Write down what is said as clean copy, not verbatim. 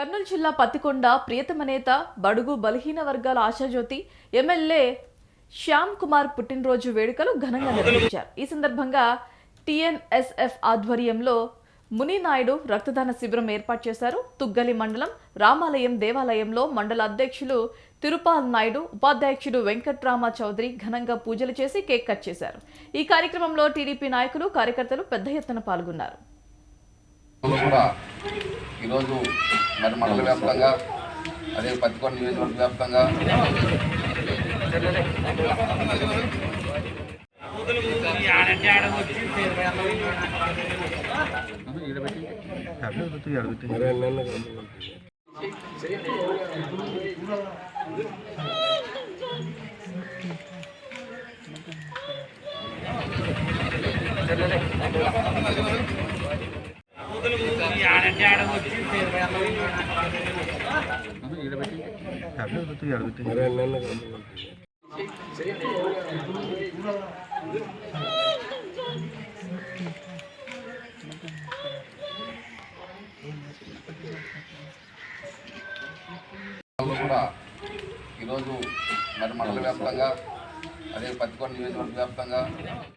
కర్నూలు జిల్లా పత్తికొండ ప్రియతమ నేత బడుగు బలహీన వర్గాల ఆశాజ్యోతి ఎమ్మెల్యే శ్యామ్ కుమార్ పుట్టినరోజు వేడుకలు ఘనంగా నిర్వహించారు. ఈ సందర్భంగా టీఎన్ఎస్ఎఫ్ ఆధ్వర్యంలో మునినాయుడు రక్తదాన శిబిరం ఏర్పాటు చేశారు. తుగ్గలి మండలం రామాలయం దేవాలయంలో మండల అధ్యక్షులు తిరుపాల్ నాయుడు, ఉపాధ్యక్షుడు వెంకట్రామ చౌదరి ఘనంగా పూజలు చేసి కేక్ కట్ చేశారు. ఈ కార్యక్రమంలో టీడీపీ నాయకులు, కార్యకర్తలు పెద్ద ఎత్తున పాల్గొన్నారు. ఈరోజు మరి మండల వ్యాప్తంగా అదే పత్తికొండ నియోజకవర్గ వ్యాప్తంగా కూడా ఈరోజు మరి మండల వ్యాప్తంగా అదే పత్తికొండ నియోజకవర్గ వ్యాప్తంగా